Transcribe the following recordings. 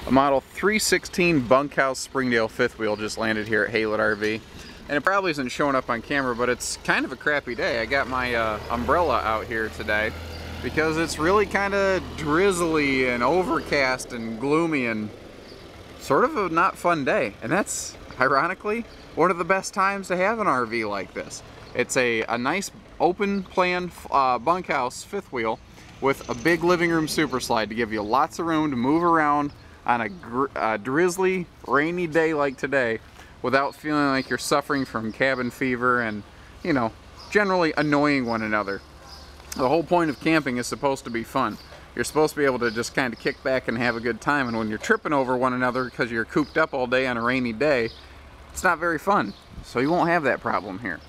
A model 316 Bunkhouse Springdale fifth wheel just landed here at Haylett RV. And it probably isn't showing up on camera, but it's kind of a crappy day. I got my umbrella out here today because it's really kind of drizzly and overcast and gloomy and sort of a not fun day. And that's, ironically, one of the best times to have an RV like this. It's a nice open plan bunkhouse fifth wheel with a big living room super slide to give you lots of room to move around on a drizzly, rainy day like today without feeling like you're suffering from cabin fever and, you know, generally annoying one another. The whole point of camping is supposed to be fun. You're supposed to be able to just kind of kick back and have a good time, and when you're tripping over one another because you're cooped up all day on a rainy day, it's not very fun. So you won't have that problem here.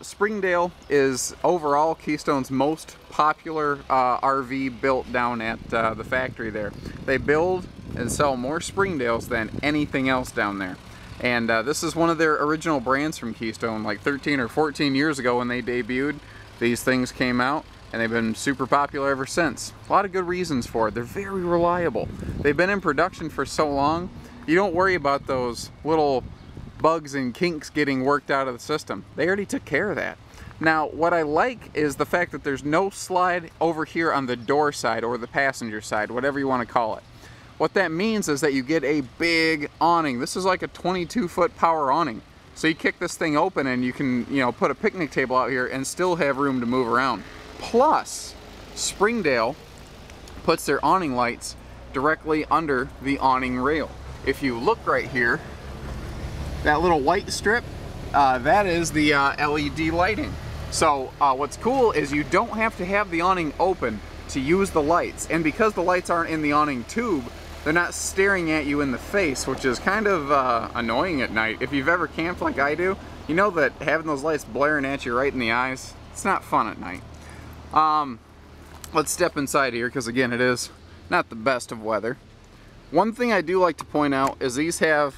Springdale is overall Keystone's most popular RV built down at the factory there. They build and sell more Springdales than anything else down there. And this is one of their original brands from Keystone, like 13 or 14 years ago when they debuted. These things came out and they've been super popular ever since. A lot of good reasons for it. They're very reliable. They've been in production for so long, you don't worry about those little bugs and kinks getting worked out of the system. They already took care of that. Now, what I like is the fact that there's no slide over here on the door side or the passenger side, whatever you want to call it. What that means is that you get a big awning. This is like a 22-foot power awning. So you kick this thing open and you can, you know, put a picnic table out here and still have room to move around. Plus, Springdale puts their awning lights directly under the awning rail. If you look right here, that little white strip, that is the LED lighting. So what's cool is you don't have to have the awning open to use the lights. And because the lights aren't in the awning tube, they're not staring at you in the face, which is kind of annoying at night. If you've ever camped like I do, you know that having those lights blaring at you right in the eyes, it's not fun at night. Let's step inside here because again, it is not the best of weather. One thing I do like to point out is these have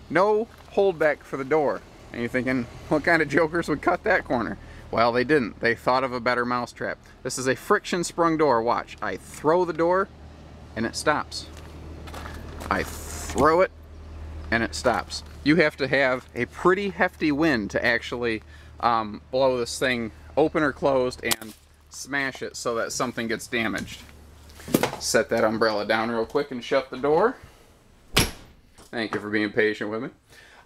no holdback for the door. And you're thinking, what kind of jokers would cut that corner? Well, they didn't. They thought of a better mousetrap. This is a friction sprung door. Watch. I throw the door and it stops. I throw it and it stops. You have to have a pretty hefty wind to actually blow this thing open or closed and smash it so that something gets damaged. Set that umbrella down real quick and shut the door. Thank you for being patient with me.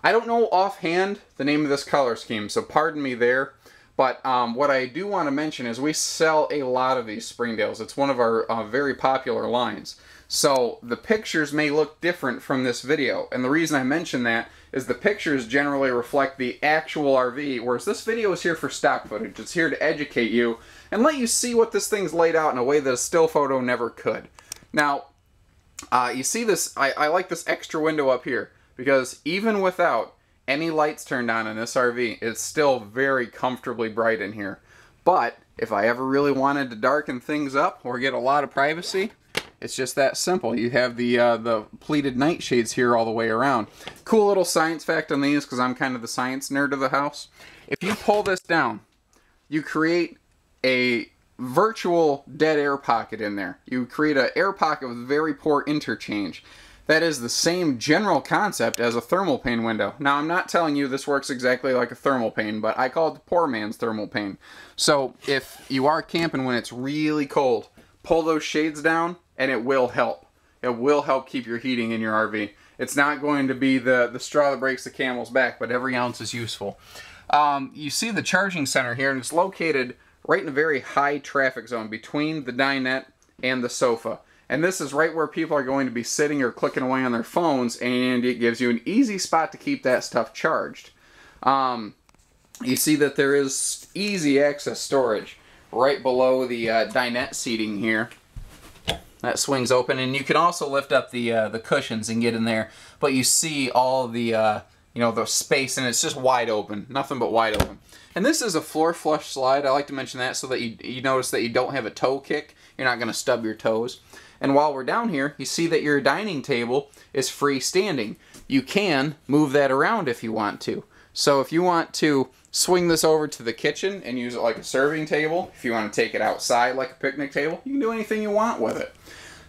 I don't know offhand the name of this color scheme, so pardon me there. But what I do want to mention is we sell a lot of these Springdales. It's one of our very popular lines. So the pictures may look different from this video. And the reason I mention that is the pictures generally reflect the actual RV, whereas this video is here for stock footage. It's here to educate you and let you see what this thing's laid out in a way that a still photo never could. Now, you see this, I like this extra window up here because even without any lights turned on in this RV, it's still very comfortably bright in here. But if I ever really wanted to darken things up or get a lot of privacy, it's just that simple. You have the pleated nightshades here all the way around. Cool little science fact on these, because I'm kind of the science nerd of the house. If you pull this down, you create a virtual dead air pocket in there. You create an air pocket with very poor interchange. That is the same general concept as a thermal pane window. Now, I'm not telling you this works exactly like a thermal pane, but I call it the poor man's thermal pane. So if you are camping when it's really cold, pull those shades down and it will help. It will help keep your heating in your RV. It's not going to be the straw that breaks the camel's back, but every ounce is useful. You see the charging center here, and it's located right in a very high traffic zone between the dinette and the sofa. And this is right where people are going to be sitting or clicking away on their phones, and it gives you an easy spot to keep that stuff charged. You see that there is easy access storage right below the dinette seating here. That swings open, and you can also lift up the cushions and get in there. But you see all the you know, the space, and it's just wide open, nothing but wide open. And this is a floor flush slide. I like to mention that so that you notice that you don't have a toe kick. You're not going to stub your toes. And while we're down here, you see that your dining table is freestanding. You can move that around if you want to. So if you want to swing this over to the kitchen and use it like a serving table, if you want to take it outside like a picnic table, you can do anything you want with it.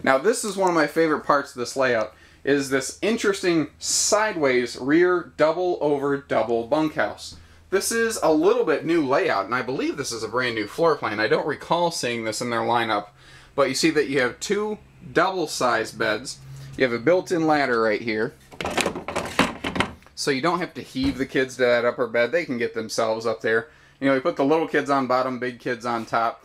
Now, this is one of my favorite parts of this layout. is this interesting sideways rear double over double bunkhouse. This is a little bit new layout, and I believe this is a brand new floor plan. I don't recall seeing this in their lineup, but you see that you have two double-sized beds. You have a built-in ladder right here, so you don't have to heave the kids to that upper bed. They can get themselves up there. You know, you put the little kids on bottom, big kids on top.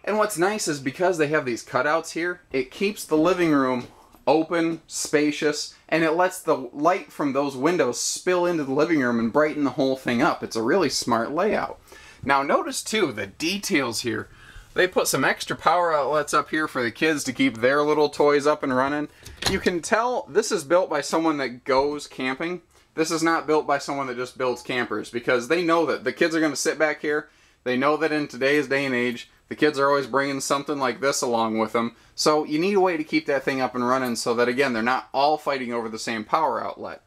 And what's nice is because they have these cutouts here, it keeps the living room open, spacious, and it lets the light from those windows spill into the living room and brighten the whole thing up. It's a really smart layout. Now notice too, the details here. They put some extra power outlets up here for the kids to keep their little toys up and running. You can tell this is built by someone that goes camping. This is not built by someone that just builds campers, because they know that the kids are going to sit back here. They know that in today's day and age, the kids are always bringing something like this along with them. So you need a way to keep that thing up and running so that, again, they're not all fighting over the same power outlet.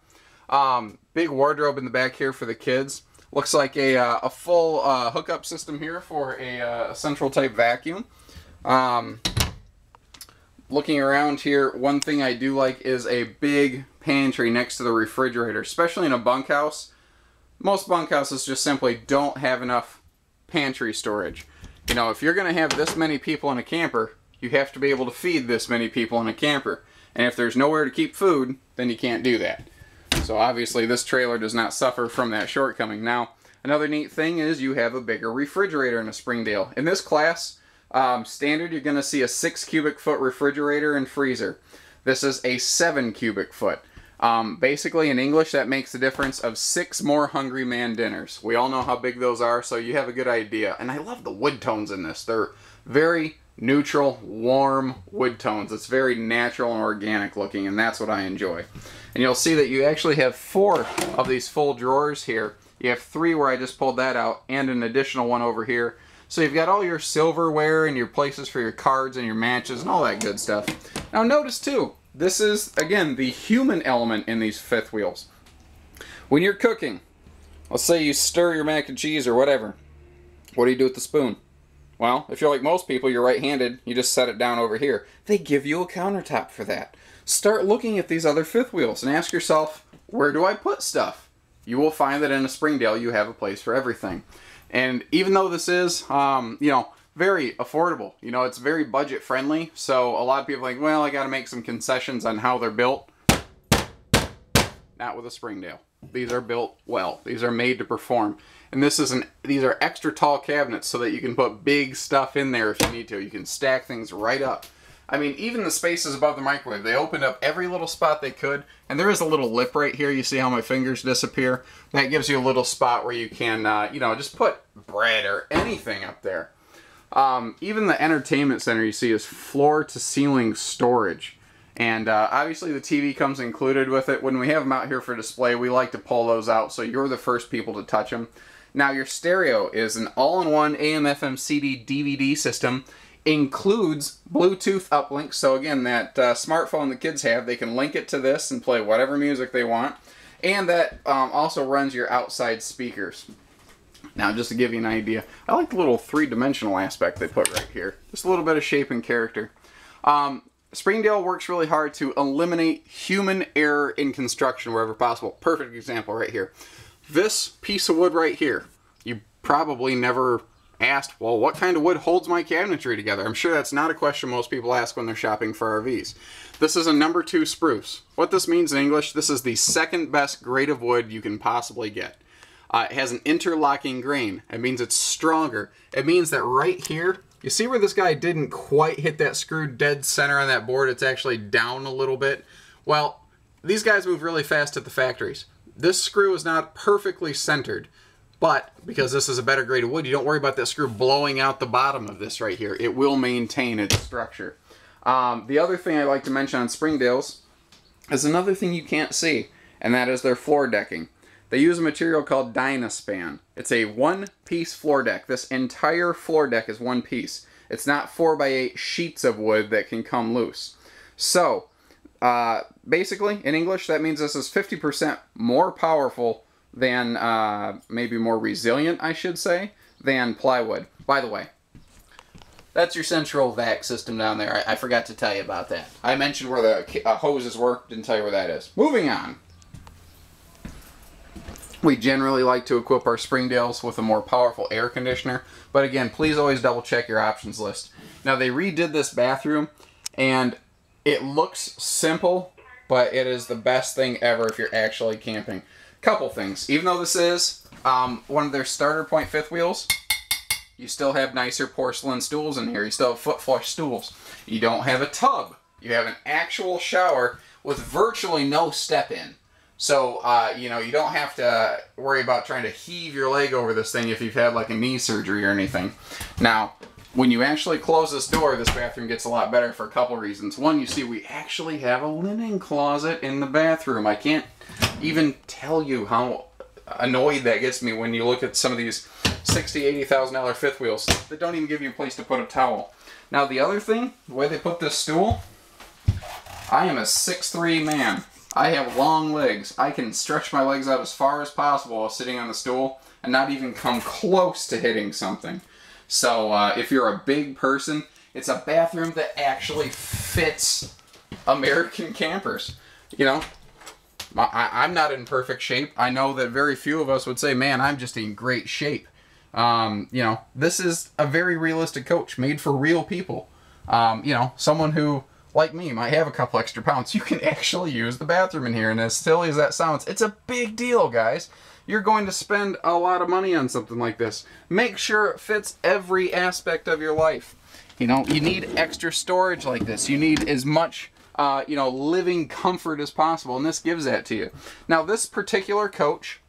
Big wardrobe in the back here for the kids. Looks like a full hookup system here for a central type vacuum. Looking around here, one thing I do like is a big pantry next to the refrigerator, especially in a bunkhouse. Most bunkhouses just simply don't have enough pantry storage. You know, if you're going to have this many people in a camper, you have to be able to feed this many people in a camper. And if there's nowhere to keep food, then you can't do that. So obviously this trailer does not suffer from that shortcoming. Now, another neat thing is you have a bigger refrigerator in a Springdale. In this class, standard, you're going to see a 6 cubic foot refrigerator and freezer. This is a 7 cubic foot. Basically, in English, that makes the difference of 6 more Hungry Man dinners. We all know how big those are, so you have a good idea. And I love the wood tones in this. They're very neutral, warm wood tones. It's very natural and organic looking, and that's what I enjoy. And you'll see that you actually have 4 of these full drawers here. You have 3 where I just pulled that out, and an additional one over here. So you've got all your silverware and your places for your cards and your matches and all that good stuff. Now notice too, this is, again, the human element in these fifth wheels. When you're cooking, let's say you stir your mac and cheese or whatever, what do you do with the spoon? Well, if you're like most people, you're right-handed, you just set it down over here. They give you a countertop for that. Start looking at these other fifth wheels and ask yourself, where do I put stuff? You will find that in a Springdale you have a place for everything. And even though this is, you know, very affordable, you know, it's very budget friendly, so a lot of people think, well, I got to make some concessions on how they're built. Not with a Springdale. These are built well. These are made to perform. And this is these are extra tall cabinets so that you can put big stuff in there if you need to. You can stack things right up. I mean, even the spaces above the microwave, they opened up every little spot they could. And there is a little lip right here. You see how my fingers disappear? That gives you a little spot where you can, you know, just put bread or anything up there. Even the entertainment center you see is floor-to-ceiling storage. And obviously the TV comes included with it. When we have them out here for display, we like to pull those out so you're the first people to touch them. Now your stereo is an all-in-one AM/FM CD DVD system. Includes Bluetooth uplink, so again, that smartphone the kids have, they can link it to this and play whatever music they want. And that also runs your outside speakers. Now, just to give you an idea, I like the little three-dimensional aspect they put right here. Just a little bit of shape and character. Springdale works really hard to eliminate human error in construction wherever possible. Perfect example right here. This piece of wood right here, you probably never asked, well, what kind of wood holds my cabinetry together? I'm sure that's not a question most people ask when they're shopping for RVs. This is a number 2 spruce. What this means in English, this is the second best grade of wood you can possibly get. It has an interlocking grain. It means it's stronger. It means that right here, you see where this guy didn't quite hit that screw dead center on that board? It's actually down a little bit. Well, these guys move really fast at the factories. This screw is not perfectly centered. But because this is a better grade of wood, you don't worry about that screw blowing out the bottom of this right here. It will maintain its structure. The other thing I like to mention on Springdales is another thing you can't see, and that is their floor decking. They use a material called Dynaspan. It's a one-piece floor deck. This entire floor deck is one piece. It's not 4x8 sheets of wood that can come loose. So, basically, in English, that means this is 50% more powerful than, maybe more resilient, I should say, than plywood. By the way, That's your central vac system down there. I forgot to tell you about that. I mentioned where the hoses work, didn't tell you where that is. Moving on. We generally like to equip our Springdales with a more powerful air conditioner, but again, please always double check your options list. Now, they redid this bathroom, and it looks simple, but it is the best thing ever if you're actually camping. Couple things. Even though this is one of their starter point fifth wheels, you still have nicer porcelain stools in here. You still have foot flush stools. You don't have a tub. You have an actual shower with virtually no step in. So, you know, you don't have to worry about trying to heave your leg over this thing if you've had like a knee surgery or anything. Now, when you actually close this door, this bathroom gets a lot better for a couple reasons. One, you see we actually have a linen closet in the bathroom. I can't even tell you how annoyed that gets me when you look at some of these $60,000, $80,000 fifth wheels that don't even give you a place to put a towel. Now, the other thing, the way they put this stool, I am a 6'3" man. I have long legs. I can stretch my legs out as far as possible while sitting on the stool and not even come close to hitting something. So if you're a big person, it's a bathroom that actually fits American campers. You know, I'm not in perfect shape. I know that very few of us would say, man, I'm just in great shape. You know, this is a very realistic coach made for real people. You know, someone who, like me, might have a couple extra pounds. You can actually use the bathroom in here, and as silly as that sounds, it's a big deal, guys. You're going to spend a lot of money on something like this. Make sure it fits every aspect of your life. You know, you need extra storage like this. You need as much, you know, living comfort as possible, and this gives that to you. Now, this particular coach,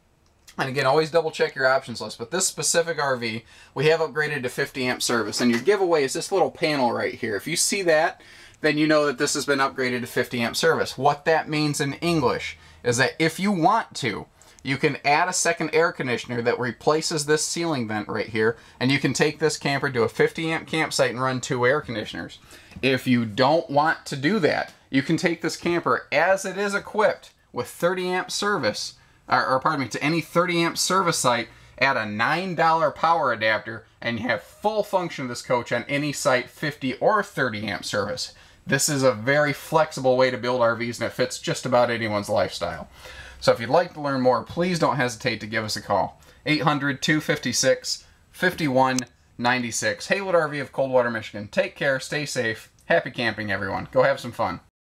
and again, always double check your options list, but this specific RV, we have upgraded to 50 amp service, and your giveaway is this little panel right here. If you see that, then you know that this has been upgraded to 50 amp service. What that means in English is that if you want to, you can add a second air conditioner that replaces this ceiling vent right here, and you can take this camper to a 50 amp campsite and run 2 air conditioners. If you don't want to do that, you can take this camper as it is equipped with 30 amp service, or pardon me, to any 30 amp service site, add a $9 power adapter, and you have full function of this coach on any site, 50 or 30 amp service. This is a very flexible way to build RVs, and it fits just about anyone's lifestyle. So if you'd like to learn more, please don't hesitate to give us a call. 800-256-5196. Haylett RV of Coldwater, Michigan. Take care, stay safe, happy camping, everyone. Go have some fun.